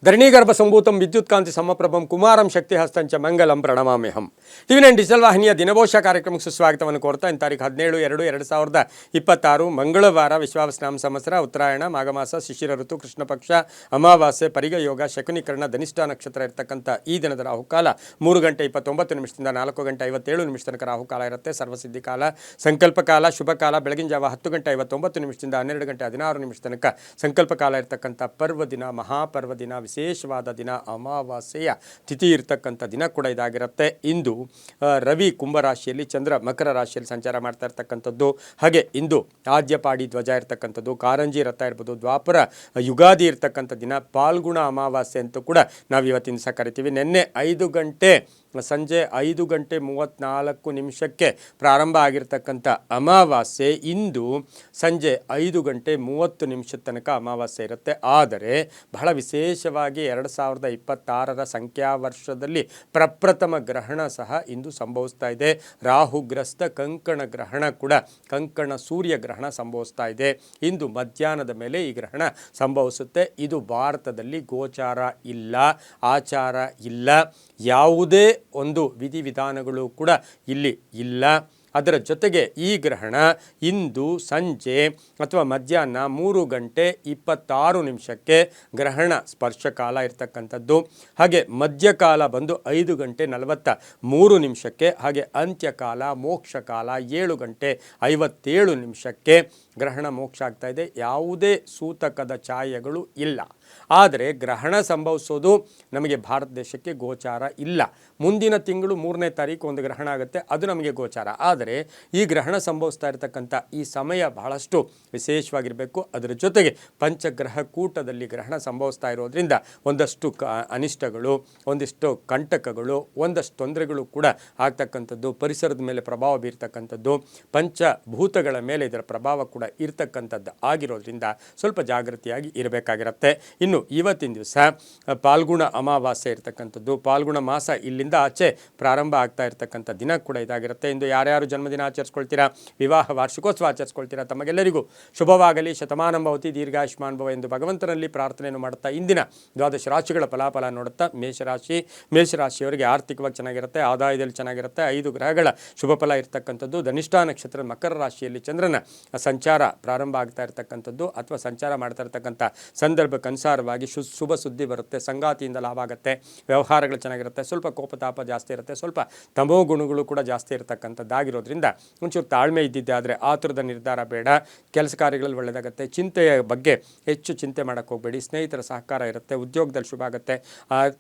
ಧರಣೀಗರ್ಭ ಸಂಭೂತಂ ವಿದ್ಯುತ್ಕಾಂತಿ ಸಮಪ್ರಭಂ ಕುಮಾರಂ ಶಕ್ತಿಹಸ್ತಂಚ ಮಂಗಲಂ ಪ್ರಣಮಾಮ್ಯಹಂ. ಟಿವಿ9 digital ವಾಹಿನಿಯ ದಿನಭೋಷ ಕಾರ್ಯಕ್ರಮಕ್ಕೆ ಸುಸ್ವಾಗತವನ್ನು ಕೋರ್ತಾ ಇನ್ನು ತಾರೀಕು 17/2/2026 ಮಂಗಳವಾರ ವಿಶ್ವಾವಸ್ನಾಮ ಸಂವತ್ಸರ ಉತ್ತರಾಯಣ ಮಾಘಮಾಸ ಶಿಶಿರ ಋತು ಕೃಷ್ಣ ಪಕ್ಷ ಅಮಾವಾಸ್ಯೆ ಪರಿಗ ಯೋಗ ಶಕುನಿಕರಣ ಧನಿಷ್ಠ ನಕ್ಷತ್ರ ಇರತಕ್ಕಂಥ ಈ ದಿನದ ರಾಹುಕಾಲ 3:29 4:57 ತನಕ ರಾಹುಕಾಲ ಇರುತ್ತೆ. ಸರ್ವಸಿದ್ಧಿ ಕಾಲ, ಸಂಕಲ್ಪ ಕಾಲ, ಶುಭ ಕಾಲ ಬೆಳಗಿನ ಜಾವ 10:59 12:16 ತನಕ ಸಂಕಲ್ಪ ಕಾಲ ಇರತಕ್ಕಂಥ ಪರ್ವ ದಿನ, ಮಹಾಪರ್ವ ದಿನ, ವಿಶೇಷವಾದ ದಿನ, ಅಮಾವಾಸ್ಯೆಯ ತಿಥಿ ಇರ್ತಕ್ಕಂಥ ದಿನ ಕೂಡ ಇದಾಗಿರುತ್ತೆ. ಇಂದು ರವಿ ಕುಂಭರಾಶಿಯಲ್ಲಿ, ಚಂದ್ರ ಮಕರ ರಾಶಿಯಲ್ಲಿ ಸಂಚಾರ ಮಾಡ್ತಾ ಇರ್ತಕ್ಕಂಥದ್ದು. ಹಾಗೆ ಇಂದು ಆದ್ಯಪಾಡಿ ಧ್ವಜ ಇರ್ತಕ್ಕಂಥದ್ದು, ಕಾರಂಜಿ ರಥ ಇರ್ಬೋದು, ದ್ವಾಪರ ಯುಗಾದಿ ಇರ್ತಕ್ಕಂಥ ದಿನ, ಪಾಲ್ಗುಣ ಅಮಾವಾಸ್ಯೆ ಅಂತೂ ಕೂಡ ನಾವು ಇವತ್ತಿನ ಸಹ ಕರಿತೀವಿ. ನಿನ್ನೆ ಸಂಜೆ 5:34 ಪ್ರಾರಂಭ ಆಗಿರ್ತಕ್ಕಂಥ ಅಮಾವಾಸ್ಯೆ ಇಂದು ಸಂಜೆ 5:30 ತನಕ ಅಮಾವಾಸ್ಯೆ ಇರುತ್ತೆ. ಆದರೆ ಬಹಳ ವಿಶೇಷವಾಗಿ 2026ರ ಸಂಖ್ಯಾವರ್ಷದಲ್ಲಿ ಪ್ರಪ್ರಥಮ ಗ್ರಹಣ ಸಹ ಇಂದು ಸಂಭವಿಸ್ತಾ ಇದೆ. ರಾಹುಗ್ರಸ್ತ ಕಂಕಣ ಗ್ರಹಣ ಕೂಡ, ಕಂಕಣ ಸೂರ್ಯ ಗ್ರಹಣ ಸಂಭವಿಸ್ತಾ ಇದೆ. ಇಂದು ಮಧ್ಯಾಹ್ನದ ಮೇಲೆ ಈ ಗ್ರಹಣ ಸಂಭವಿಸುತ್ತೆ. ಇದು ಭಾರತದಲ್ಲಿ ಗೋಚಾರ ಇಲ್ಲ, ಆಚಾರ ಇಲ್ಲ, ಯಾವುದೇ ಒಂದು ವಿಧಿವಿಧಾನಗಳು ಕೂಡ ಇಲ್ಲಿ ಇಲ್ಲ. ಅದರ ಜೊತೆಗೆ ಈ ಗ್ರಹಣ ಇಂದು ಸಂಜೆ ಅಥವಾ ಮಧ್ಯಾಹ್ನ 3:26 ಗ್ರಹಣ ಸ್ಪರ್ಶ ಕಾಲ ಇರ್ತಕ್ಕಂಥದ್ದು. ಹಾಗೆ ಮಧ್ಯಕಾಲ ಬಂದು 5:43 ಹಾಗೆ ಅಂತ್ಯಕಾಲ ಮೋಕ್ಷ ಕಾಲ 7:57 ಗ್ರಹಣ ಮೋಕ್ಷ ಆಗ್ತಾ ಇದೆ. ಯಾವುದೇ ಸೂತಕದ ಛಾಯೆಗಳು ಇಲ್ಲ. ಆದರೆ ಗ್ರಹಣ ಸಂಭವಿಸೋದು ನಮಗೆ ಭಾರತ ದೇಶಕ್ಕೆ ಗೋಚಾರ ಇಲ್ಲ. ಮುಂದಿನ ತಿಂಗಳು 3ನೇ ತಾರೀಕು ಒಂದು ಗ್ರಹಣ ಆಗುತ್ತೆ, ಅದು ನಮಗೆ ಗೋಚಾರ. ಆದರೆ ಈ ಗ್ರಹಣ ಸಂಭವಿಸ್ತಾ ಇರತಕ್ಕಂಥ ಈ ಸಮಯ ಬಹಳಷ್ಟು ವಿಶೇಷವಾಗಿರಬೇಕು. ಅದರ ಜೊತೆಗೆ ಪಂಚಗ್ರಹ ಕೂಟದಲ್ಲಿ ಗ್ರಹಣ ಸಂಭವಿಸ್ತಾ ಇರೋದ್ರಿಂದ ಒಂದಷ್ಟು ಅನಿಷ್ಟಗಳು, ಒಂದಿಷ್ಟು ಕಂಟಕಗಳು, ಒಂದಷ್ಟು ತೊಂದರೆಗಳು ಕೂಡ ಆಗ್ತಕ್ಕಂಥದ್ದು, ಪರಿಸರದ ಮೇಲೆ ಪ್ರಭಾವ ಬೀರ್ತಕ್ಕಂಥದ್ದು, ಪಂಚಭೂತಗಳ ಮೇಲೆ ಇದರ ಪ್ರಭಾವ ಕೂಡ ಇರ್ತಕ್ಕಂಥದ್ದು ಆಗಿರೋದ್ರಿಂದ ಸ್ವಲ್ಪ ಜಾಗೃತಿಯಾಗಿ ಇರಬೇಕಾಗಿರುತ್ತೆ. ಇನ್ನು ಇವತ್ತಿನ ದಿವಸ ಪಾಲ್ಗುಣ ಅಮಾವಾಸ್ಯೆ ಇರ್ತಕ್ಕಂಥದ್ದು, ಪಾಲ್ಗುಣ ಮಾಸ ಇಲ್ಲಿಂದ ಆಚೆ ಪ್ರಾರಂಭ ಆಗ್ತಾ ಇರ್ತಕ್ಕಂಥ ದಿನ ಕೂಡ ಇದಾಗಿರುತ್ತೆ. ಇಂದು ಯಾರ್ಯಾರು ಜನ್ಮದಿನ ಆಚರಿಸ್ಕೊಳ್ತೀರಾ, ವಿವಾಹ ವಾರ್ಷಿಕೋತ್ಸವ ಆಚರಿಸ್ಕೊಳ್ತೀರಾ, ತಮಗೆಲ್ಲರಿಗೂ ಶುಭವಾಗಲಿ, ಶತಮಾನಂ ಭವತಿ, ದೀರ್ಘಾಯುಷ್ಮಾನ್ ಭವ ಎಂದು ಭಗವಂತನಲ್ಲಿ ಪ್ರಾರ್ಥನೆಯನ್ನು ಮಾಡುತ್ತಾ ಇಂದಿನ ದ್ವಾದಶ ರಾಶಿಗಳ ಫಲಾಫಲ ನೋಡುತ್ತಾ ಮೇಷರಾಶಿಯವರಿಗೆ ಆರ್ಥಿಕವಾಗಿ ಚೆನ್ನಾಗಿರುತ್ತೆ, ಆದಾಯದಲ್ಲಿ ಚೆನ್ನಾಗಿರುತ್ತೆ. 5 ಗ್ರಹಗಳ ಶುಭ ಫಲ ಇರ್ತಕ್ಕಂಥದ್ದು. ಧನಿಷ್ಠ ನಕ್ಷತ್ರ ಮಕರ ರಾಶಿಯಲ್ಲಿ ಚಂದ್ರನ ಸಂಚಾರ ಪ್ರಾರಂಭ ಆಗ್ತಾ ಇರ್ತಕ್ಕಂಥದ್ದು ಅಥವಾ ಸಂಚಾರ ಮಾಡ್ತಾ ಇರ್ತಕ್ಕಂಥ ಸಂದರ್ಭಕ್ಕನುಸಾರವಾಗಿ ಶುಭ ಸುದ್ದಿ ಬರುತ್ತೆ, ಸಂಗಾತಿಯಿಂದ ಲಾಭ ಆಗುತ್ತೆ, ವ್ಯವಹಾರಗಳು ಚೆನ್ನಾಗಿರುತ್ತೆ. ಸ್ವಲ್ಪ ಕೋಪತಾಪ ಜಾಸ್ತಿ ಇರುತ್ತೆ, ಸ್ವಲ್ಪ ತಮೋ ಗುಣಗಳು ಕೂಡ ಜಾಸ್ತಿ ಇರತಕ್ಕಂಥದ್ದಾಗಿರೋದ್ರಿಂದ ಒಂಚೂರು ತಾಳ್ಮೆ ಇದ್ದಿದ್ದೆ ಆದರೆ ಆತುರದ ನಿರ್ಧಾರ ಬೇಡ. ಕೆಲಸ ಕಾರ್ಯಗಳಲ್ಲಿ ಒಳ್ಳೆಯದಾಗುತ್ತೆ. ಚಿಂತೆಯ ಬಗ್ಗೆ ಹೆಚ್ಚು ಚಿಂತೆ ಮಾಡೋಕ್ಕೆ ಹೋಗಬೇಡಿ. ಸ್ನೇಹಿತರ ಸಹಕಾರ ಇರುತ್ತೆ, ಉದ್ಯೋಗದಲ್ಲಿ ಶುಭ ಆಗುತ್ತೆ.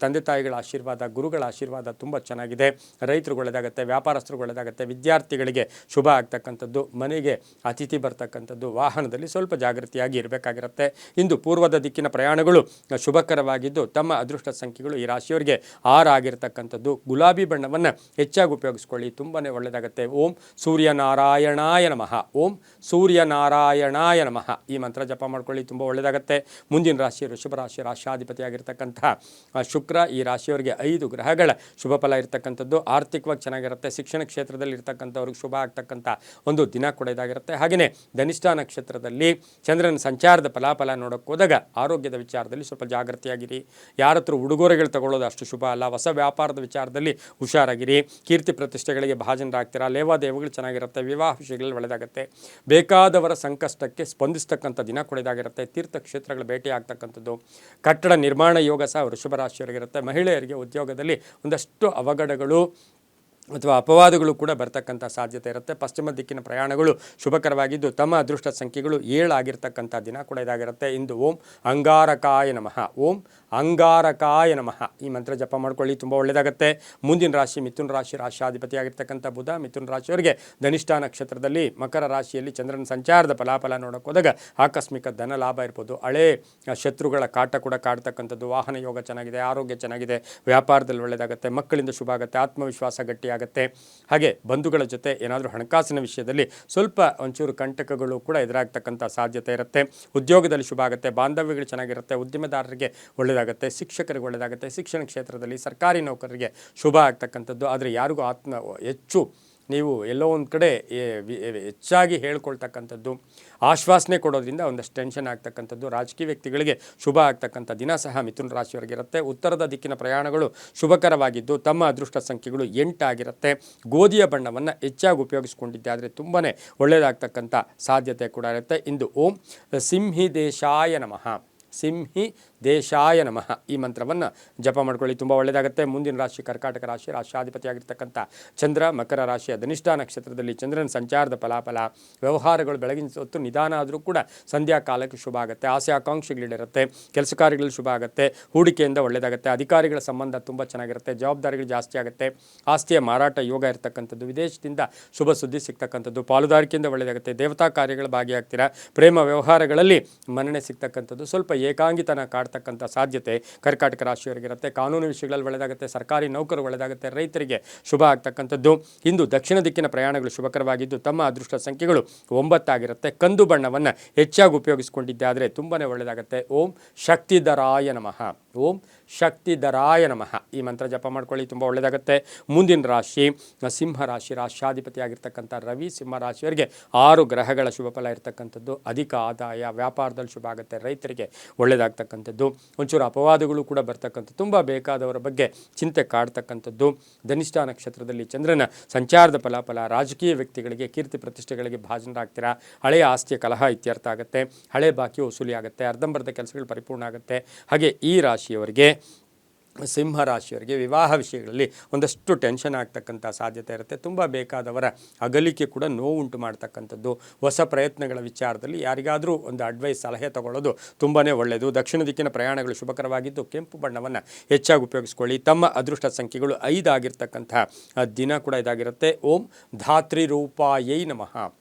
ತಂದೆ ತಾಯಿಗಳ ಆಶೀರ್ವಾದ, ಗುರುಗಳ ಆಶೀರ್ವಾದ ತುಂಬ ಚೆನ್ನಾಗಿದೆ. ರೈತರಿಗೆ ಒಳ್ಳೆಯದಾಗುತ್ತೆ, ವ್ಯಾಪಾರಸ್ಥರಿಗೆ ಒಳ್ಳೆಯದಾಗುತ್ತೆ, ವಿದ್ಯಾರ್ಥಿಗಳಿಗೆ ಶುಭ ಆಗ್ತಕ್ಕಂಥದ್ದು, ಮನೆಗೆ ಅತಿಥಿ ಬರ್ತಕ್ಕಂಥದ್ದು, ವಾಹನದಲ್ಲಿ ಸ್ವಲ್ಪ ಜಾಗೃತಿಯಾಗಿ ಇರಬೇಕಾಗಿರುತ್ತೆ. ಇಂದು ಪೂರ್ವದ ದಿಕ್ಕಿನ ಪ್ರಯಾಣಗಳು ಶುಭಕರವಾಗಿದ್ದು ತಮ್ಮ ಅದೃಷ್ಟ ಸಂಖ್ಯೆಗಳು ಈ ರಾಶಿಯವರಿಗೆ 6 ಆಗಿರ್ತಕ್ಕಂಥದ್ದು. ಗುಲಾಬಿ ಬಣ್ಣವನ್ನು ಹೆಚ್ಚಾಗಿ ಉಪಯೋಗಿಸ್ಕೊಳ್ಳಿ, ತುಂಬಾ ಒಳ್ಳೆಯದಾಗುತ್ತೆ. ಓಂ ಸೂರ್ಯನಾರಾಯಣಾಯ ನಮಃ, ಓಂ ಸೂರ್ಯನಾರಾಯಣಾಯ ನಮಃ ಈ ಮಂತ್ರ ಜಪ ಮಾಡ್ಕೊಳ್ಳಿ, ತುಂಬ ಒಳ್ಳೆಯದಾಗುತ್ತೆ. ಮುಂದಿನ ರಾಶಿ ವೃಷಭ ರಾಶಿ, ರಾಶಾಧಿಪತಿಯಾಗಿರ್ತಕ್ಕಂಥ ಶುಕ್ರ ಈ ರಾಶಿಯವರಿಗೆ 5 ಗ್ರಹಗಳ ಶುಭ ಫಲ ಇರ್ತಕ್ಕಂಥದ್ದು. ಆರ್ಥಿಕವಾಗಿ ಚೆನ್ನಾಗಿರುತ್ತೆ. ಶಿಕ್ಷಣ ಕ್ಷೇತ್ರದಲ್ಲಿ ಇರ್ತಕ್ಕಂಥವ್ರಿಗೆ ಶುಭ ಆಗ್ತಕ್ಕಂಥ ಒಂದು ದಿನ ಕೂಡ ಇದಾಗಿರುತ್ತೆ. ಹಾಗೆಯೇ ಧನಿಷ್ಠ ನಕ್ಷತ್ರದಲ್ಲಿ ಚಂದ್ರನ ಸಂಚಾರದ ಫಲಾಫಲ ನೋಡೋಕೆ ಹೋದಾಗ ಆರೋಗ್ಯದ ವಿಚಾರದಲ್ಲಿ ಸ್ವಲ್ಪ ಜಾಗೃತಿಯಾಗಿರಿ. ಯಾರ ಹತ್ರ ಉಡುಗೊರೆಗಳು ತಗೊಳ್ಳೋದು ಅಷ್ಟು ಶುಭ ಅಲ್ಲ. ಹೊಸ ವ್ಯಾಪಾರದ ವಿಚಾರದಲ್ಲಿ ಹುಷಾರಾಗಿರಿ. ಕೀರ್ತಿ ಪ್ರತಿಷ್ಠೆಗಳಿಗೆ ಭಾಜನರಾಗ್ತೀರಾ. ಲೇವಾದೇವಗಳು ಚೆನ್ನಾಗಿರುತ್ತೆ. ವಿವಾಹ ವಿಷಯಗಳಲ್ಲಿ ಒಳ್ಳೆಯದಾಗುತ್ತೆ. ಬೇಕಾದವರ ಸಂಕಷ್ಟಕ್ಕೆ ಸ್ಪಂದಿಸ್ತಕ್ಕಂಥ ದಿನ ಕೂಡ ಇದಾಗಿರುತ್ತೆ. ತೀರ್ಥಕ್ಷೇತ್ರಗಳ ಭೇಟಿ ಆಗ್ತಕ್ಕಂಥದ್ದು. ಕಟ್ಟಡ ನಿರ್ಮಾಣ ಯೋಗ ಸಹ ವೃಷಭ ರಾಶಿಯವರಿಗಿರುತ್ತೆ. ಮಹಿಳೆಯರಿಗೆ ಉದ್ಯೋಗದಲ್ಲಿ ಒಂದಷ್ಟು ಅವಘಡಗಳು ಅಥವಾ ಅಪವಾದಗಳು ಕೂಡ ಬರ್ತಕ್ಕಂಥ ಸಾಧ್ಯತೆ ಇರುತ್ತೆ. ಪಶ್ಚಿಮ ದಿಕ್ಕಿನ ಪ್ರಯಾಣಗಳು ಶುಭಕರವಾಗಿದ್ದು ತಮ್ಮ ಅದೃಷ್ಟ ಸಂಖ್ಯೆಗಳು 7 ಆಗಿರ್ತಕ್ಕಂಥ ದಿನ ಕೂಡ ಇದಾಗಿರುತ್ತೆ. ಇಂದು ಓಂ ಅಂಗಾರಕಾಯ ನಮಃ, ಓಂ ಅಂಗಾರಕಾಯ ನಮಃ ಈ ಮಂತ್ರ ಜಪ ಮಾಡ್ಕೊಳ್ಳಿ, ತುಂಬ ಒಳ್ಳೆಯದಾಗುತ್ತೆ. ಮುಂದಿನ ರಾಶಿ ಮಿಥುನ ರಾಶಿ, ರಾಶಾಧಿಪತಿಯಾಗಿರ್ತಕ್ಕಂಥ ಬುಧ ಮಿಥುನ ರಾಶಿಯವರಿಗೆ ಧನಿಷ್ಠ ನಕ್ಷತ್ರದಲ್ಲಿ ಮಕರ ರಾಶಿಯಲ್ಲಿ ಚಂದ್ರನ ಸಂಚಾರದ ಫಲಾಫಲ ನೋಡೋಕೆ ಹೋದಾಗ ಆಕಸ್ಮಿಕ ಧನ ಲಾಭ ಇರ್ಬೋದು. ಹಳೇ ಶತ್ರುಗಳ ಕಾಟ ಕೂಡ ಕಾಡ್ತಕ್ಕಂಥದ್ದು. ವಾಹನ ಯೋಗ ಚೆನ್ನಾಗಿದೆ, ಆರೋಗ್ಯ ಚೆನ್ನಾಗಿದೆ, ವ್ಯಾಪಾರದಲ್ಲಿ ಒಳ್ಳೆಯದಾಗುತ್ತೆ, ಮಕ್ಕಳಿಂದ ಶುಭ ಆಗುತ್ತೆ, ಆತ್ಮವಿಶ್ವಾಸ ಗಟ್ಟಿಯಾಗುತ್ತೆ. ಹಾಗೆ ಬಂಧುಗಳ ಜೊತೆ ಏನಾದರೂ ಹಣಕಾಸಿನ ವಿಷಯದಲ್ಲಿ ಸ್ವಲ್ಪ ಒಂಚೂರು ಕಂಟಕಗಳು ಕೂಡ ಎದುರಾಗ್ತಕ್ಕಂಥ ಸಾಧ್ಯತೆ ಇರುತ್ತೆ. ಉದ್ಯೋಗದಲ್ಲಿ ಶುಭ ಆಗುತ್ತೆ, ಬಾಂಧವ್ಯಗಳು ಚೆನ್ನಾಗಿರುತ್ತೆ, ಉದ್ಯಮದಾರರಿಗೆ ಒಳ್ಳೆಯದಾಗುತ್ತೆ, ಶಿಕ್ಷಕರಿಗೆ ಒಳ್ಳೆಯದಾಗುತ್ತೆ, ಶಿಕ್ಷಣ ಕ್ಷೇತ್ರದಲ್ಲಿ ಸರ್ಕಾರಿ ನೌಕರರಿಗೆ ಶುಭ ಆಗ್ತಕ್ಕಂಥದ್ದು. ಆದರೆ ಯಾರಿಗೂ ಹೆಚ್ಚು ನೀವು ಎಲ್ಲೋ ಒಂದು ಕಡೆ ಹೆಚ್ಚಾಗಿ ಹೇಳ್ಕೊಳ್ತಕ್ಕಂಥದ್ದು, ಆಶ್ವಾಸನೆ ಕೊಡೋದ್ರಿಂದ ಒಂದಷ್ಟು ಟೆನ್ಷನ್ ಆಗ್ತಕ್ಕಂಥದ್ದು, ರಾಜಕೀಯ ವ್ಯಕ್ತಿಗಳಿಗೆ ಶುಭ ಆಗ್ತಕ್ಕಂಥ ದಿನ ಸಹ ಮಿಥುನ ರಾಶಿಯವರಿಗಿರುತ್ತೆ. ಉತ್ತರದ ದಿಕ್ಕಿನ ಪ್ರಯಾಣಗಳು ಶುಭಕರವಾಗಿದ್ದು ತಮ್ಮ ಅದೃಷ್ಟ ಸಂಖ್ಯೆಗಳು 8 ಆಗಿರುತ್ತೆ. ಗೋಧಿಯ ಬಣ್ಣವನ್ನು ಹೆಚ್ಚಾಗಿ ಉಪಯೋಗಿಸ್ಕೊಂಡಿದ್ದೆ ಆದರೆ ತುಂಬಾ ಒಳ್ಳೆಯದಾಗ್ತಕ್ಕಂಥ ಸಾಧ್ಯತೆ ಕೂಡ ಇರುತ್ತೆ. ಇಂದು ಓಂ ಸಿಂಹಿ ದೇಶಾಯ ನಮಃ, ಸಿಂಹಿ ದೇಶಾಯ ನಮಃ ಈ ಮಂತ್ರವನ್ನು ಜಪ ಮಾಡ್ಕೊಳ್ಳಿ, ತುಂಬ ಒಳ್ಳೆಯದಾಗುತ್ತೆ. ಮುಂದಿನ ರಾಶಿ ಕರ್ಕಾಟಕ ರಾಶಿ, ರಾಷ್ಟ್ರಾಧಿಪತಿಯಾಗಿರ್ತಕ್ಕಂಥ ಚಂದ್ರ ಮಕರ ರಾಶಿಯ ಧನಿಷ್ಠ ನಕ್ಷತ್ರದಲ್ಲಿ ಚಂದ್ರನ ಸಂಚಾರದ ಫಲಾಫಲ. ವ್ಯವಹಾರಗಳು ಬೆಳಗಿನ ಹೊತ್ತು ನಿಧಾನ ಆದರೂ ಕೂಡ ಸಂಧ್ಯಾ ಕಾಲಕ್ಕೆ ಶುಭ ಆಗುತ್ತೆ. ಆಸೆ ಆಕಾಂಕ್ಷೆಗಳಿರುತ್ತೆ, ಕೆಲಸ ಕಾರ್ಯಗಳು ಶುಭ ಆಗುತ್ತೆ, ಹೂಡಿಕೆಯಿಂದ ಒಳ್ಳೆಯದಾಗುತ್ತೆ. ಅಧಿಕಾರಿಗಳ ಸಂಬಂಧ ತುಂಬ ಚೆನ್ನಾಗಿರುತ್ತೆ, ಜವಾಬ್ದಾರಿಗಳು ಜಾಸ್ತಿ ಆಗುತ್ತೆ. ಆಸ್ತಿಯ ಮಾರಾಟ ಯೋಗ ಇರತಕ್ಕಂಥದ್ದು, ವಿದೇಶದಿಂದ ಶುಭ ಸುದ್ದಿ ಸಿಗ್ತಕ್ಕಂಥದ್ದು, ಪಾಲುದಾರಿಕೆಯಿಂದ ಒಳ್ಳೆಯದಾಗುತ್ತೆ. ದೇವತಾ ಕಾರ್ಯಗಳು ಭಾಗಿಯಾಗ್ತೀರಾ. ಪ್ರೇಮ ವ್ಯವಹಾರಗಳಲ್ಲಿ ಮನ್ನಣೆ ಸಿಗ್ತಕ್ಕಂಥದ್ದು, ಸ್ವಲ್ಪ ಏಕಾಂಗಿತನ ಕಾಡ್ತಕ್ಕಂಥ ಸಾಧ್ಯತೆ ಕರ್ಕಾಟಕ ರಾಶಿಯವರಿಗಿರುತ್ತೆ. ಕಾನೂನು ವಿಷಯಗಳಲ್ಲಿ ಒಳ್ಳೆಯದಾಗುತ್ತೆ, ಸರ್ಕಾರಿ ನೌಕರು ಒಳ್ಳೆಯದಾಗುತ್ತೆ, ರೈತರಿಗೆ ಶುಭ ಆಗ್ತಕ್ಕಂಥದ್ದು. ಇಂದು ದಕ್ಷಿಣ ದಿಕ್ಕಿನ ಪ್ರಯಾಣಗಳು ಶುಭಕರವಾಗಿದ್ದು ತಮ್ಮ ಅದೃಷ್ಟ ಸಂಖ್ಯೆಗಳು 9 ಆಗಿರುತ್ತೆ. ಕಂದು ಬಣ್ಣವನ್ನು ಹೆಚ್ಚಾಗಿ ಉಪಯೋಗಿಸಿಕೊಂಡಿದ್ದೆ ಆದರೆ ತುಂಬಾ ಒಳ್ಳೆಯದಾಗುತ್ತೆ. ಓಂ ಶಕ್ತಿಧರಾಯ ನಮಃ, ಓಂ ಶಕ್ತಿಧರಾಯ ನಮಃ ಈ ಮಂತ್ರ ಜಪ ಮಾಡ್ಕೊಳ್ಳಿ, ತುಂಬ ಒಳ್ಳೆಯದಾಗುತ್ತೆ. ಮುಂದಿನ ರಾಶಿ ಸಿಂಹ ರಾಶಿ, ರಾಷ್ಟ್ರಾಧಿಪತಿಯಾಗಿರ್ತಕ್ಕಂಥ ರವಿ ಸಿಂಹ ರಾಶಿಯವರಿಗೆ 6 ಗ್ರಹಗಳ ಶುಭ ಫಲ ಇರತಕ್ಕಂಥದ್ದು. ಅಧಿಕ ಆದಾಯ, ವ್ಯಾಪಾರದಲ್ಲಿ ಶುಭ ಆಗುತ್ತೆ, ರೈತರಿಗೆ ಒಳ್ಳೆಯದಾಗ್ತಕ್ಕಂಥದ್ದು. ಒಂಚೂರು ಅಪವಾದಗಳು ಕೂಡ ಬರ್ತಕ್ಕಂಥದ್ದು, ತುಂಬ ಬೇಕಾದವರ ಬಗ್ಗೆ ಚಿಂತೆ ಕಾಡ್ತಕ್ಕಂಥದ್ದು. ಧನಿಷ್ಠ ನಕ್ಷತ್ರದಲ್ಲಿ ಚಂದ್ರನ ಸಂಚಾರದ ಫಲಾಫಲ. ರಾಜಕೀಯ ವ್ಯಕ್ತಿಗಳಿಗೆ ಕೀರ್ತಿ ಪ್ರತಿಷ್ಠೆಗಳಿಗೆ ಭಾಜನರಾಗ್ತೀರಾ. ಹಳೆಯ ಆಸ್ತಿಯ ಕಲಹ ಇತ್ಯರ್ಥ ಆಗುತ್ತೆ, ಹಳೆ ಬಾಕಿ ವಸೂಲಿ ಆಗುತ್ತೆ, ಅರ್ಧಂಬರ್ಧ ಕೆಲಸಗಳು ಪರಿಪೂರ್ಣ ಆಗುತ್ತೆ. ಹಾಗೆ ಈ ರಾಶಿಯವರಿಗೆ ಸಿಂಹ ರಾಶಿಯವರಿಗೆ ವಿವಾಹ ವಿಷಯಗಳಲ್ಲಿ ಒಂದಷ್ಟು ಟೆನ್ಷನ್ ಆಗ್ತಕ್ಕಂಥ ಸಾಧ್ಯತೆ ಇರುತ್ತೆ. ತುಂಬ ಬೇಕಾದವರ ಅಗಲಿಕೆ ಕೂಡ ನೋವುಂಟು ಮಾಡ್ತಕ್ಕಂಥದ್ದು. ಹೊಸ ಪ್ರಯತ್ನಗಳ ವಿಚಾರದಲ್ಲಿ ಯಾರಿಗಾದರೂ ಒಂದು ಅಡ್ವೈಸ್, ಸಲಹೆ ತಗೊಳ್ಳೋದು ತುಂಬಾ ಒಳ್ಳೆಯದು. ದಕ್ಷಿಣ ದಿಕ್ಕಿನ ಪ್ರಯಾಣಗಳು ಶುಭಕರವಾಗಿದ್ದು ಕೆಂಪು ಬಣ್ಣವನ್ನು ಹೆಚ್ಚಾಗಿ ಉಪಯೋಗಿಸ್ಕೊಳ್ಳಿ. ತಮ್ಮ ಅದೃಷ್ಟ ಸಂಖ್ಯೆಗಳು 5 ಆಗಿರ್ತಕ್ಕಂಥ ದಿನ ಕೂಡ ಇದಾಗಿರುತ್ತೆ. ಓಂ ಧಾತ್ರಿ ರೂಪಾಯೈ ನಮಃ,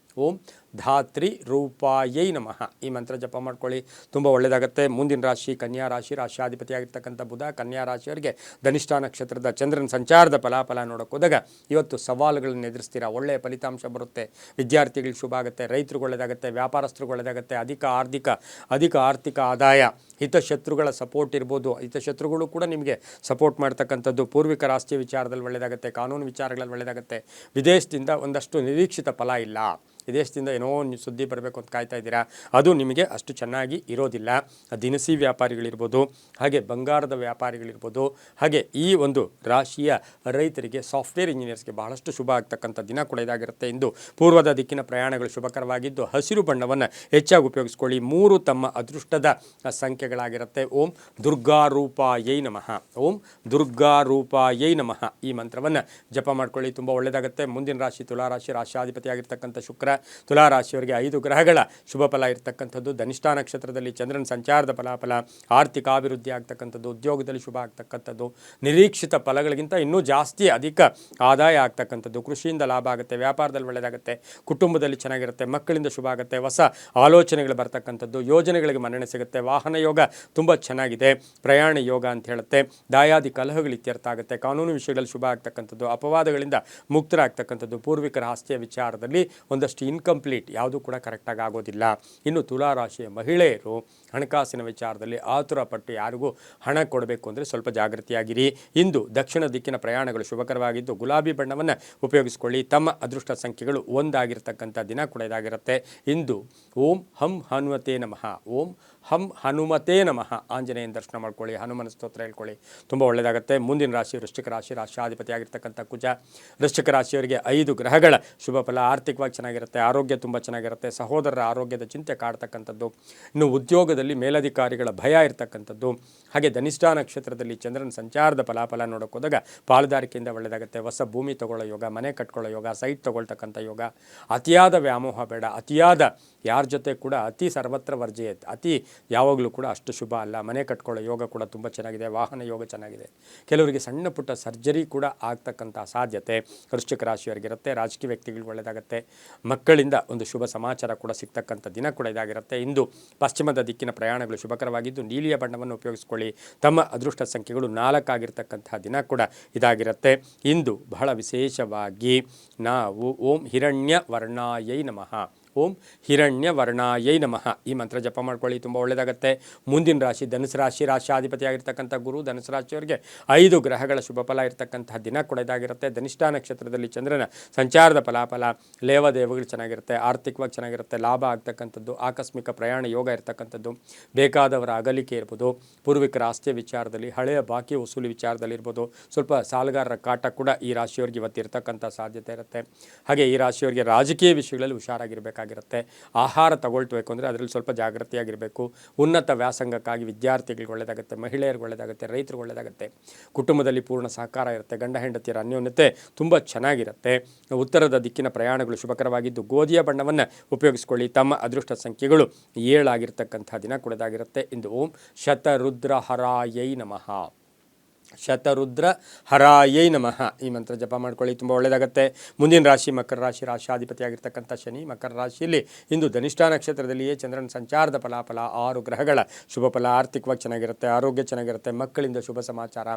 ಓಂ ಧಾತ್ರಿ ರೂಪಾಯೈ ನಮಃ ಈ ಮಂತ್ರ ಜಪ ಮಾಡ್ಕೊಳ್ಳಿ, ತುಂಬ ಒಳ್ಳೆಯದಾಗುತ್ತೆ. ಮುಂದಿನ ರಾಶಿ ಕನ್ಯಾ ರಾಶಿ, ರಾಷ್ಟ್ರಾಧಿಪತಿಯಾಗಿರ್ತಕ್ಕಂಥ ಬುಧ ಕನ್ಯಾ ರಾಶಿಯವರಿಗೆ ಧನಿಷ್ಠ ನಕ್ಷತ್ರದ ಚಂದ್ರನ ಸಂಚಾರದ ಫಲಾಫಲ ನೋಡೋಕೆ ಹೋದಾಗ ಇವತ್ತು ಸವಾಲುಗಳನ್ನು ಎದುರಿಸ್ತೀರಾ, ಒಳ್ಳೆಯ ಫಲಿತಾಂಶ ಬರುತ್ತೆ. ವಿದ್ಯಾರ್ಥಿಗಳಿಗೆ ಶುಭ ಆಗುತ್ತೆ, ರೈತರಿಗೆ ಒಳ್ಳೆಯದಾಗುತ್ತೆ, ವ್ಯಾಪಾರಸ್ಥರಿಗೆ ಒಳ್ಳೆಯದಾಗುತ್ತೆ. ಅಧಿಕ ಆರ್ಥಿಕ ಆದಾಯ, ಹಿತಶತ್ರುಗಳ ಸಪೋರ್ಟ್ ಇರ್ಬೋದು, ಹಿತಶತ್ರುಗಳು ಕೂಡ ನಿಮಗೆ ಸಪೋರ್ಟ್ ಮಾಡ್ತಕ್ಕಂಥದ್ದು. ಪೂರ್ವಿಕರ ಆಸ್ತಿಯ ವಿಚಾರದಲ್ಲಿ ಒಳ್ಳೆಯದಾಗುತ್ತೆ, ಕಾನೂನು ವಿಚಾರಗಳಲ್ಲಿ ಒಳ್ಳೆಯದಾಗುತ್ತೆ. ವಿದೇಶದಿಂದ ಒಂದಷ್ಟು ನಿರೀಕ್ಷಿತ ಫಲ ಇಲ್ಲ, ವಿದೇಶದಿಂದ ಏನೋ ಸುದ್ದಿ ಬರಬೇಕು ಅಂತ ಕಾಯ್ತಾ ಇದ್ದೀರಾ, ಅದು ನಿಮಗೆ ಅಷ್ಟು ಚೆನ್ನಾಗಿ ಇರೋದಿಲ್ಲ. ದಿನಸಿ ವ್ಯಾಪಾರಿಗಳಿರ್ಬೋದು, ಹಾಗೆ ಬಂಗಾರದ ವ್ಯಾಪಾರಿಗಳಿರ್ಬೋದು, ಹಾಗೆ ಈ ಒಂದು ರಾಶಿಯ ರೈತರಿಗೆ, ಸಾಫ್ಟ್ವೇರ್ ಇಂಜಿನಿಯರ್ಸ್ಗೆ ಬಹಳಷ್ಟು ಶುಭ ಆಗ್ತಕ್ಕಂಥ ದಿನ ಕೂಡ ಇದಾಗಿರುತ್ತೆ. ಇಂದು ಪೂರ್ವದ ದಿಕ್ಕಿನ ಪ್ರಯಾಣಗಳು ಶುಭಕರವಾಗಿದ್ದು ಹಸಿರು ಬಣ್ಣವನ್ನು ಹೆಚ್ಚಾಗಿ ಉಪಯೋಗಿಸ್ಕೊಳ್ಳಿ. 3 ತಮ್ಮ ಅದೃಷ್ಟದ ಸಂಖ್ಯೆಗಳಾಗಿರುತ್ತೆ. ಓಂ ದುರ್ಗಾ ರೂಪಾಯೈ ನಮಃ, ಓಂ ದುರ್ಗಾ ರೂಪಾಯೈ ನಮಃ ಈ ಮಂತ್ರವನ್ನು ಜಪ ಮಾಡ್ಕೊಳ್ಳಿ, ತುಂಬ ಒಳ್ಳೆಯದಾಗುತ್ತೆ. ಮುಂದಿನ ರಾಶಿ ತುಲಾರಾಶಿ, ರಾಷ್ಟ್ರಾಧಿಪತಿಯಾಗಿರ್ತಕ್ಕಂಥ ಶುಕ್ರ. ತುಲಾರಾಶಿಯವರಿಗೆ 5 ಗ್ರಹಗಳ ಶುಭ ಫಲ ಇರತಕ್ಕಂಥದ್ದು. ಧನಿಷ್ಠ ನಕ್ಷತ್ರದಲ್ಲಿ ಚಂದ್ರನ ಸಂಚಾರದ ಫಲಾಫಲ. ಆರ್ಥಿಕ ಅಭಿವೃದ್ಧಿ ಆಗ್ತಕ್ಕಂಥದ್ದು, ಉದ್ಯೋಗದಲ್ಲಿ ಶುಭ ಆಗ್ತಕ್ಕಂಥದ್ದು, ನಿರೀಕ್ಷಿತ ಫಲಗಳಿಗಿಂತ ಇನ್ನೂ ಜಾಸ್ತಿ ಅಧಿಕ ಆದಾಯ ಆಗ್ತಕ್ಕಂಥದ್ದು. ಕೃಷಿಯಿಂದ ಲಾಭ ಆಗುತ್ತೆ, ವ್ಯಾಪಾರದಲ್ಲಿ ಒಳ್ಳೆಯದಾಗುತ್ತೆ, ಕುಟುಂಬದಲ್ಲಿ ಚೆನ್ನಾಗಿರುತ್ತೆ, ಮಕ್ಕಳಿಂದ ಶುಭ ಆಗುತ್ತೆ, ಹೊಸ ಆಲೋಚನೆಗಳು ಬರ್ತಕ್ಕಂಥದ್ದು, ಯೋಜನೆಗಳಿಗೆ ಮನ್ನಣೆ ಸಿಗುತ್ತೆ. ವಾಹನ ಯೋಗ ತುಂಬ ಚೆನ್ನಾಗಿದೆ, ಪ್ರಯಾಣ ಯೋಗ ಅಂತ ಹೇಳುತ್ತೆ. ದಾಯಾದಿ ಕಲಹಗಳು ಇತ್ಯರ್ಥ ಆಗುತ್ತೆ, ಕಾನೂನು ವಿಷಯಗಳಲ್ಲಿ ಶುಭ ಆಗ್ತಕ್ಕಂಥದ್ದು, ಅಪವಾದಗಳಿಂದ ಮುಕ್ತರಾಗ್ತಕ್ಕಂಥದ್ದು. ಪೂರ್ವಿಕರ ಆಸ್ತಿಯ ವಿಚಾರದಲ್ಲಿ ಒಂದಷ್ಟು ಇನ್ಕಂಪ್ಲೀಟ್, ಯಾವುದೂ ಕೂಡ ಕರೆಕ್ಟಾಗಿ ಆಗೋದಿಲ್ಲ. ಇನ್ನು ತುಲಾರಾಶಿಯ ಮಹಿಳೆಯರು ಹಣಕಾಸಿನ ವಿಚಾರದಲ್ಲಿ ಆತುರ ಪಟ್ಟು ಯಾರಿಗೂ ಹಣ ಕೊಡಬೇಕು ಅಂದರೆ ಸ್ವಲ್ಪ ಜಾಗೃತಿಯಾಗಿರಿ. ಇಂದು ದಕ್ಷಿಣ ದಿಕ್ಕಿನ ಪ್ರಯಾಣಗಳು ಶುಭಕರವಾಗಿದ್ದು ಗುಲಾಬಿ ಬಣ್ಣವನ್ನು ಉಪಯೋಗಿಸಿಕೊಳ್ಳಿ. ತಮ್ಮ ಅದೃಷ್ಟ ಸಂಖ್ಯೆಗಳು 1 ಆಗಿರ್ತಕ್ಕಂಥ ದಿನ ಕೂಡ ಇದಾಗಿರುತ್ತೆ. ಇಂದು ಓಂ ಹಂ ಹನುಮತೆ ನಮಃ, ಓಂ ಹಂ ಹನುಮತೆ ನಮಃ ಆಂಜನೇಯನ ದರ್ಶನ ಮಾಡ್ಕೊಳ್ಳಿ, ಹನುಮನ ಸ್ತೋತ್ರ ಹೇಳ್ಕೊಳ್ಳಿ, ತುಂಬ ಒಳ್ಳೆಯದಾಗುತ್ತೆ. ಮುಂದಿನ ರಾಶಿ ವೃಶ್ಚಿಕ ರಾಶಿ, ರಾಷ್ಟ್ರಾಧಿಪತಿಯಾಗಿರ್ತಕ್ಕಂಥ ಕುಜ. ವೃಶ್ಚಿಕ ರಾಶಿಯವರಿಗೆ 5 ಗ್ರಹಗಳ ಶುಭ ಫಲ. ಆರ್ಥಿಕವಾಗಿ ಚೆನ್ನಾಗಿರುತ್ತೆ, ಆರೋಗ್ಯ ತುಂಬ ಚೆನ್ನಾಗಿರುತ್ತೆ, ಸಹೋದರರ ಆರೋಗ್ಯದ ಚಿಂತೆ ಕಾಡ್ತಕ್ಕಂಥದ್ದು. ಇನ್ನು ಉದ್ಯೋಗದಲ್ಲಿ ಮೇಲಧಿಕಾರಿಗಳ ಭಯ ಇರ್ತಕ್ಕಂಥದ್ದು. ಹಾಗೆ ಧನಿಷ್ಠ ನಕ್ಷತ್ರದಲ್ಲಿ ಚಂದ್ರನ ಸಂಚಾರದ ಫಲಾಫಲ ನೋಡೋಕೆ ಹೋದಾಗ ಪಾಲುದಾರಿಕೆಯಿಂದ ಒಳ್ಳೆಯದಾಗುತ್ತೆ. ಹೊಸ ಭೂಮಿ ತಗೊಳ್ಳೋ ಯೋಗ, ಮನೆ ಕಟ್ಕೊಳ್ಳೋ ಯೋಗ, ಸೈಟ್ ತಗೊಳ್ತಕ್ಕಂಥ ಯೋಗ. ಅತಿಯಾದ ವ್ಯಾಮೋಹ ಬೇಡ, ಅತಿಯಾದ ಯಾರ ಜೊತೆ ಕೂಡ ಅತಿ ಸರ್ವತ್ರ ವರ್ಜಯೇತ್, ಅತಿ ಯಾವಾಗಲೂ ಕೂಡ ಅಷ್ಟು ಶುಭ ಅಲ್ಲ. ಮನೆ ಕಟ್ಕೊಳ್ಳೋ ಯೋಗ ಕೂಡ ತುಂಬ ಚೆನ್ನಾಗಿದೆ, ವಾಹನ ಯೋಗ ಚೆನ್ನಾಗಿದೆ. ಕೆಲವರಿಗೆ ಸಣ್ಣ ಪುಟ್ಟ ಸರ್ಜರಿ ಕೂಡ ಆಗ್ತಕ್ಕಂಥ ಸಾಧ್ಯತೆ ವೃಶ್ಚಿಕ ರಾಶಿಯವರಿಗಿರುತ್ತೆ. ರಾಜಕೀಯ ವ್ಯಕ್ತಿಗಳಿಗೆ ಒಳ್ಳೆಯದಾಗುತ್ತೆ, ಮಕ್ಕಳಿಂದ ಒಂದು ಶುಭ ಸಮಾಚಾರ ಕೂಡ ಸಿಗ್ತಕ್ಕಂಥ ದಿನ ಕೂಡ ಇದಾಗಿರುತ್ತೆ. ಇಂದು ಪಶ್ಚಿಮದ ದಿಕ್ಕಿನ ಪ್ರಯಾಣಗಳು ಶುಭಕರವಾಗಿದ್ದು ನೀಲಿಯ ಬಣ್ಣವನ್ನು ಉಪಯೋಗಿಸ್ಕೊಳ್ಳಿ. ತಮ್ಮ ಅದೃಷ್ಟ ಸಂಖ್ಯೆಗಳು 4 ಆಗಿರ್ತಕ್ಕಂತಹ ದಿನ ಕೂಡ ಇದಾಗಿರುತ್ತೆ. ಇಂದು ಬಹಳ ವಿಶೇಷವಾಗಿ ನಾವು ಓಂ ಹಿರಣ್ಯ ವರ್ಣಾಯೈ ನಮಃ, ಓಂ ಹಿರಣ್ಯ ವರ್ಣಾಯೈ ನಮಃ. ಈ ಮಂತ್ರ ಜಪ ಮಾಡ್ಕೊಳ್ಳಿ, ತುಂಬ ಒಳ್ಳೆಯದಾಗುತ್ತೆ. ಮುಂದಿನ ರಾಶಿ ಧನುಸು ರಾಶಿ. ರಾಶಿಯಾಧಿಪತಿಯಾಗಿರ್ತಕ್ಕಂಥ ಗುರು ಧನುಸು ರಾಶಿಯವರಿಗೆ 5 ಗ್ರಹಗಳ ಶುಭ ಫಲ ಇರತಕ್ಕಂತಹ ದಿನ ಕೂಡ ಇದಾಗಿರುತ್ತೆ. ಧನಿಷ್ಠಾ ನಕ್ಷತ್ರದಲ್ಲಿ ಚಂದ್ರನ ಸಂಚಾರದ ಫಲಾಫಲ, ಲೇವದೇವಗಳು ಚೆನ್ನಾಗಿರುತ್ತೆ, ಆರ್ಥಿಕವಾಗಿ ಚೆನ್ನಾಗಿರುತ್ತೆ, ಲಾಭ ಆಗ್ತಕ್ಕಂಥದ್ದು, ಆಕಸ್ಮಿಕ ಪ್ರಯಾಣ ಯೋಗ ಇರತಕ್ಕಂಥದ್ದು, ಬೇಕಾದವರ ಅಗಲಿಕೆ ಇರ್ಬೋದು, ಪೂರ್ವಿಕರ ಆಸ್ತಿಯ ವಿಚಾರದಲ್ಲಿ, ಹಳೆಯ ಬಾಕಿ ವಸೂಲಿ ವಿಚಾರದಲ್ಲಿ ಇರ್ಬೋದು, ಸ್ವಲ್ಪ ಸಾಲಗಾರರ ಕಾಟ ಕೂಡ ಈ ರಾಶಿಯವರಿಗೆ ಇವತ್ತು ಇರತಕ್ಕಂಥ ಸಾಧ್ಯತೆ ಇರುತ್ತೆ. ಹಾಗೆ ಈ ರಾಶಿಯವರಿಗೆ ರಾಜಕೀಯ ವಿಷಯಗಳಲ್ಲಿ ಹುಷಾರಾಗಿರಬೇಕಾಗಿರುತ್ತೆ. ಆಹಾರ ತಗೊಳ್ಬೇಕು ಅಂದರೆ ಅದರಲ್ಲಿ ಸ್ವಲ್ಪ ಜಾಗೃತಿಯಾಗಿರಬೇಕು. ಉನ್ನತ ವ್ಯಾಸಂಗಕ್ಕಾಗಿ ವಿದ್ಯಾರ್ಥಿಗಳಿಗೆ ಒಳ್ಳೆಯದಾಗುತ್ತೆ, ಮಹಿಳೆಯರಿಗೆ ಒಳ್ಳೆಯದಾಗುತ್ತೆ, ರೈತರಿಗೆ ಒಳ್ಳೆಯದಾಗುತ್ತೆ. ಕುಟುಂಬದಲ್ಲಿ ಪೂರ್ಣ ಸಹಕಾರ ಇರುತ್ತೆ, ಗಂಡ ಹೆಂಡತಿಯರ ಅನ್ಯೋನ್ಯತೆ ತುಂಬ ಚೆನ್ನಾಗಿರುತ್ತೆ. ಉತ್ತರದ ದಿಕ್ಕಿನ ಪ್ರಯಾಣಗಳು ಶುಭಕರವಾಗಿದ್ದು ಗೋಧಿಯ ಬಣ್ಣವನ್ನು ಉಪಯೋಗಿಸ್ಕೊಳ್ಳಿ. ತಮ್ಮ ಅದೃಷ್ಟ ಸಂಖ್ಯೆಗಳು 7 ಆಗಿರ್ತಕ್ಕಂಥ ದಿನ ಕೂಡದಾಗಿರುತ್ತೆ. ಇಂದು ಓಂ ಶತರುದ್ರ ಹರಾಯೈ ನಮಃ. ಶತರುದ್ರ ಹರಾಯೈ ನಮಃ. ಈ ಮಂತ್ರ ಜಪ ಮಾಡ್ಕೊಳ್ಳಿ, ತುಂಬ ಒಳ್ಳೆಯದಾಗುತ್ತೆ. ಮುಂದಿನ ರಾಶಿ ಮಕರ ರಾಶಿ. ರಾಶಿಯಾಧಿಪತಿಯಾಗಿರ್ತಕ್ಕಂಥ ಶನಿ ಮಕರ ರಾಶಿಯಲ್ಲಿ ಇಂದು ಧನಿಷ್ಠಾ ನಕ್ಷತ್ರದಲ್ಲಿಯೇ ಚಂದ್ರನ ಸಂಚಾರದ ಫಲಾಫಲ, 6 ಗ್ರಹಗಳ ಶುಭ ಫಲ. ಆರ್ಥಿಕವಾಗಿ ಚೆನ್ನಾಗಿರುತ್ತೆ, ಆರೋಗ್ಯ ಚೆನ್ನಾಗಿರುತ್ತೆ, ಮಕ್ಕಳಿಂದ ಶುಭ ಸಮಾಚಾರ,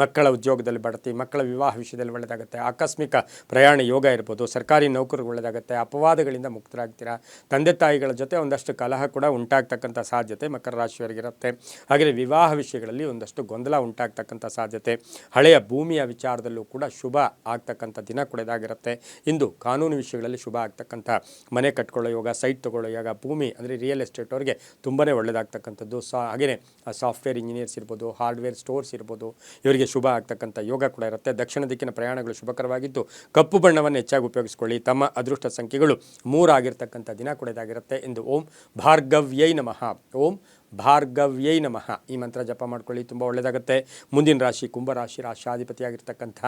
ಮಕ್ಕಳ ಉದ್ಯೋಗದಲ್ಲಿ ಬಡ್ತಿ, ಮಕ್ಕಳ ವಿವಾಹ ವಿಷಯದಲ್ಲಿ ಒಳ್ಳೆಯದಾಗುತ್ತೆ, ಆಕಸ್ಮಿಕ ಪ್ರಯಾಣ ಯೋಗ ಇರ್ಬೋದು, ಸರ್ಕಾರಿ ನೌಕರಿಗೆ ಒಳ್ಳೆಯದಾಗುತ್ತೆ, ಅಪವಾದಗಳಿಂದ ಮುಕ್ತರಾಗ್ತೀರಾ. ತಂದೆ ತಾಯಿಗಳ ಜೊತೆ ಒಂದಷ್ಟು ಕಲಹ ಕೂಡ ಉಂಟಾಗ್ತಕ್ಕಂಥ ಸಾಧ್ಯತೆ ಮಕರ ರಾಶಿಯವರಿಗಿರುತ್ತೆ. ಹಾಗೆಯೇ ವಿವಾಹ ವಿಷಯಗಳಲ್ಲಿ ಒಂದಷ್ಟು ಗೊಂದಲ ಉಂಟಾಗ್ತಕ್ಕಂಥ ಸಾಧ್ಯತೆ, ಹಳೆಯ ಭೂಮಿಯ ವಿಚಾರದಲ್ಲೂ ಕೂಡ ಶುಭ ಆಗ್ತಕ್ಕಂಥ ದಿನ ಕೂಡ ಇದಾಗಿರುತ್ತೆ. ಇಂದು ಕಾನೂನು ವಿಷಯಗಳಲ್ಲಿ ಶುಭ ಆಗ್ತಕ್ಕಂಥ, ಮನೆ ಕಟ್ಕೊಳ್ಳೋ ಯೋಗ, ಸೈಟ್ ತೊಗೊಳ್ಳೋ ಯೋಗ, ಭೂಮಿ ಅಂದರೆ ರಿಯಲ್ ಎಸ್ಟೇಟ್ ಅವರಿಗೆ ತುಂಬಾ ಒಳ್ಳೆಯದಾಗ್ತಕ್ಕಂಥದ್ದು. ಹಾಗೆಯೇ ಸಾಫ್ಟ್ವೇರ್ ಇಂಜಿನಿಯರ್ಸ್ ಇರ್ಬೋದು, ಹಾರ್ಡ್ವೇರ್ ಸ್ಟೋರ್ಸ್ ಇರ್ಬೋದು, ಇವರಿಗೆ ಶುಭ ಆಗ್ತಕ್ಕಂಥ ಯೋಗ ಕೂಡ ಇರುತ್ತೆ. ದಕ್ಷಿಣ ದಿಕ್ಕಿನ ಪ್ರಯಾಣಗಳು ಶುಭಕರವಾಗಿದ್ದು ಕಪ್ಪು ಬಣ್ಣವನ್ನು ಹೆಚ್ಚಾಗಿ ಉಪಯೋಗಿಸ್ಕೊಳ್ಳಿ. ತಮ್ಮ ಅದೃಷ್ಟ ಸಂಖ್ಯೆಗಳು 3 ಆಗಿರ್ತಕ್ಕಂಥ ದಿನ ಕೂಡ ಇದಾಗಿರುತ್ತೆ. ಇಂದು ಓಂ ಭಾರ್ಗವ್ಯೈ ನಮಃ. ಓಂ ಭಾರ್ಗವ್ಯೈ ನಮಃ. ಈ ಮಂತ್ರ ಜಪ ಮಾಡ್ಕೊಳ್ಳಿ, ತುಂಬ ಒಳ್ಳೆಯದಾಗುತ್ತೆ. ಮುಂದಿನ ರಾಶಿ ಕುಂಭರಾಶಿ. ರಾಶಿಯಾಧಿಪತಿಯಾಗಿರ್ತಕ್ಕಂಥ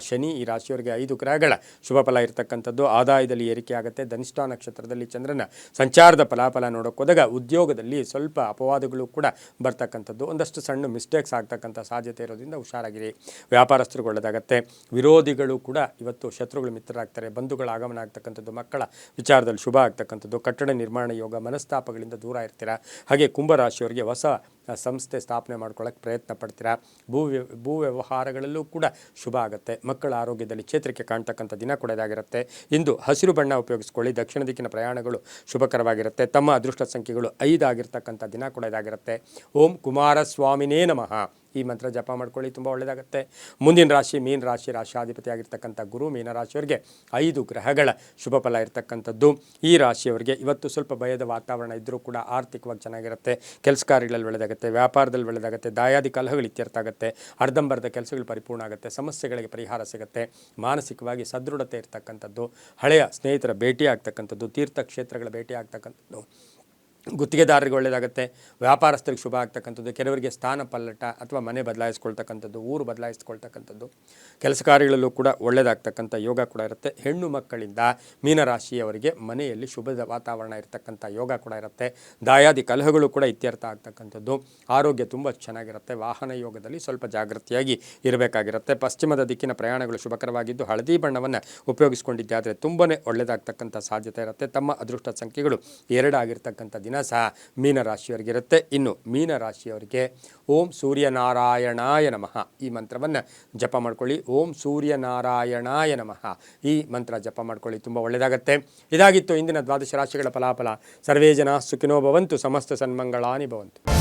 ಶನಿ ಈ ರಾಶಿಯವರಿಗೆ 5 ಗ್ರಹಗಳ ಶುಭ ಫಲ ಇರತಕ್ಕಂಥದ್ದು. ಆದಾಯದಲ್ಲಿ ಏರಿಕೆ ಆಗುತ್ತೆ. ಧನಿಷ್ಠಾ ನಕ್ಷತ್ರದಲ್ಲಿ ಚಂದ್ರನ ಸಂಚಾರದ ಫಲಾಫಲ ನೋಡೋಕೆ ಹೋದಾಗ ಉದ್ಯೋಗದಲ್ಲಿ ಸ್ವಲ್ಪ ಅಪವಾದಗಳು ಕೂಡ ಬರ್ತಕ್ಕಂಥದ್ದು, ಒಂದಷ್ಟು ಸಣ್ಣ ಮಿಸ್ಟೇಕ್ಸ್ ಆಗ್ತಕ್ಕಂಥ ಸಾಧ್ಯತೆ ಇರೋದ್ರಿಂದ ಹುಷಾರಾಗಿರಿ. ವ್ಯಾಪಾರಸ್ಥರಿಗೆ ಒಳ್ಳೆಯದಾಗುತ್ತೆ. ವಿರೋಧಿಗಳು ಕೂಡ ಇವತ್ತು ಶತ್ರುಗಳು ಮಿತ್ರರಾಗ್ತಾರೆ. ಬಂಧುಗಳ ಆಗಮನ ಆಗ್ತಕ್ಕಂಥದ್ದು, ಮಕ್ಕಳ ವಿಚಾರದಲ್ಲಿ ಶುಭ ಆಗ್ತಕ್ಕಂಥದ್ದು, ಕಟ್ಟಡ ನಿರ್ಮಾಣ ಯೋಗ, ಮನಸ್ತಾಪಗಳಿಂದ ದೂರ ಇರ್ತೀರಾ. ಹಾಗೆ ಕುಂಭರಾಶಿಯವರಿಗೆ ಹೊಸ ಸಂಸ್ಥೆ ಸ್ಥಾಪನೆ ಮಾಡ್ಕೊಳ್ಳೋಕ್ಕೆ ಪ್ರಯತ್ನ ಪಡ್ತೀರಾ. ಭೂ ವ್ಯವಹಾರಗಳಲ್ಲೂ ಕೂಡ ಶುಭ ಆಗುತ್ತೆ. ಮಕ್ಕಳ ಆರೋಗ್ಯದಲ್ಲಿ ಚೇತರಿಕೆ ಕಾಣ್ತಕ್ಕಂಥ ದಿನ ಕೂಡ ಇದಾಗಿರುತ್ತೆ. ಇಂದು ಹಸಿರು ಬಣ್ಣ ಉಪಯೋಗಿಸ್ಕೊಳ್ಳಿ. ದಕ್ಷಿಣ ದಿಕ್ಕಿನ ಪ್ರಯಾಣಗಳು ಶುಭಕರವಾಗಿರುತ್ತೆ. ತಮ್ಮ ಅದೃಷ್ಟ ಸಂಖ್ಯೆಗಳು 5 ಆಗಿರ್ತಕ್ಕಂಥ ದಿನ ಕೂಡ ಇದಾಗಿರುತ್ತೆ. ಓಂ ಕುಮಾರಸ್ವಾಮಿನೇ ನಮಃ. ಈ ಮಂತ್ರ ಜಪ ಮಾಡ್ಕೊಳ್ಳಿ, ತುಂಬ ಒಳ್ಳೆಯದಾಗುತ್ತೆ. ಮುಂದಿನ ರಾಶಿ ಮೀನ ರಾಶಿ. ರಾಶಿಯಾಧಿಪತಿಯಾಗಿರ್ತಕ್ಕಂಥ ಗುರು ಮೀನರಾಶಿಯವರಿಗೆ 5 ಗ್ರಹಗಳ ಶುಭ ಫಲ ಇರತಕ್ಕಂಥದ್ದು. ಈ ರಾಶಿಯವರಿಗೆ ಇವತ್ತು ಸ್ವಲ್ಪ ಭಯದ ವಾತಾವರಣ ಇದ್ದರೂ ಕೂಡ ಆರ್ಥಿಕವಾಗಿ ಚೆನ್ನಾಗಿರುತ್ತೆ. ಕೆಲಸ ಕಾರ್ಯಗಳಲ್ಲಿ ಒಳ್ಳೆಯದಾಗುತ್ತೆ, ವ್ಯಾಪಾರದಲ್ಲಿ ಒಳ್ಳೆಯದಾಗುತ್ತೆ, ದಾಯಾದಿ ಕಲಹಗಳು ಇತ್ಯರ್ಥ ಆಗುತ್ತೆ, ಅರ್ಧಂಬರ್ಧ ಕೆಲಸಗಳು ಪರಿಪೂರ್ಣ ಆಗುತ್ತೆ, ಸಮಸ್ಯೆಗಳಿಗೆ ಪರಿಹಾರ ಸಿಗುತ್ತೆ, ಮಾನಸಿಕವಾಗಿ ಸದೃಢತೆ ಇರ್ತಕ್ಕಂಥದ್ದು, ಹಳೆಯ ಸ್ನೇಹಿತರ ಭೇಟಿ ಆಗ್ತಕ್ಕಂಥದ್ದು, ತೀರ್ಥಕ್ಷೇತ್ರಗಳ ಭೇಟಿ ಆಗ್ತಕ್ಕಂಥದ್ದು, ಗುತ್ತಿಗೆದಾರರಿಗೆ ಒಳ್ಳೆಯದಾಗುತ್ತೆ. ವ್ಯಾಪಾರಸ್ಥರಿಗೆ ಶುಭ ಆಗ್ತಕ್ಕಂಥದ್ದು, ಕೆಲವರಿಗೆ ಸ್ಥಾನ ಪಲ್ಲಟ ಅಥವಾ ಮನೆ ಬದಲಾಯಿಸ್ಕೊಳ್ತಕ್ಕಂಥದ್ದು, ಊರು ಬದಲಾಯಿಸ್ಕೊಳ್ತಕ್ಕಂಥದ್ದು, ಕೆಲಸ ಕಾರ್ಯಗಳಲ್ಲೂ ಕೂಡ ಒಳ್ಳೆಯದಾಗ್ತಕ್ಕಂಥ ಯೋಗ ಕೂಡ ಇರುತ್ತೆ. ಹೆಣ್ಣು ಮಕ್ಕಳಿಂದ ಮೀನರಾಶಿಯವರಿಗೆ ಮನೆಯಲ್ಲಿ ಶುಭದ ವಾತಾವರಣ ಇರತಕ್ಕಂಥ ಯೋಗ ಕೂಡ ಇರುತ್ತೆ. ದಾಯಾದಿ ಕಲಹಗಳು ಕೂಡ ಇತ್ಯರ್ಥ ಆಗ್ತಕ್ಕಂಥದ್ದು, ಆರೋಗ್ಯ ತುಂಬ ಚೆನ್ನಾಗಿರುತ್ತೆ. ವಾಹನ ಯೋಗದಲ್ಲಿ ಸ್ವಲ್ಪ ಜಾಗೃತಿಯಾಗಿ ಇರಬೇಕಾಗಿರುತ್ತೆ. ಪಶ್ಚಿಮದ ದಿಕ್ಕಿನ ಪ್ರಯಾಣಗಳು ಶುಭಕರವಾಗಿದ್ದು ಹಳದಿ ಬಣ್ಣವನ್ನು ಉಪಯೋಗಿಸ್ಕೊಂಡಿದ್ದಾದರೆ ತುಂಬಾ ಒಳ್ಳೆಯದಾಗ್ತಕ್ಕಂಥ ಸಾಧ್ಯತೆ ಇರುತ್ತೆ. ತಮ್ಮ ಅದೃಷ್ಟ ಸಂಖ್ಯೆಗಳು 2 ಆಗಿರ್ತಕ್ಕಂಥ ದಿನ ಸಹ ಮೀನರಾಶಿಯವರಿಗಿರುತ್ತೆ. ಇನ್ನು ಮೀನರಾಶಿಯವರಿಗೆ ಓಂ ಸೂರ್ಯನಾರಾಯಣಾಯ ನಮಃ. ಈ ಮಂತ್ರವನ್ನು ಜಪ ಮಾಡ್ಕೊಳ್ಳಿ. ಓಂ ಸೂರ್ಯನಾರಾಯಣಾಯ ನಮಃ. ಈ ಮಂತ್ರ ಜಪ ಮಾಡ್ಕೊಳ್ಳಿ, ತುಂಬ ಒಳ್ಳೆಯದಾಗುತ್ತೆ. ಇದಾಗಿತ್ತು ಇಂದಿನ 12 ರಾಶಿಗಳ ಫಲಾಫಲ. ಸರ್ವೇ ಜನ ಸುಖಿನೋ ಭವಂತು, ಸಮಸ್ತ ಸನ್ಮಂಗಳಾನಿ ಭವಂತು.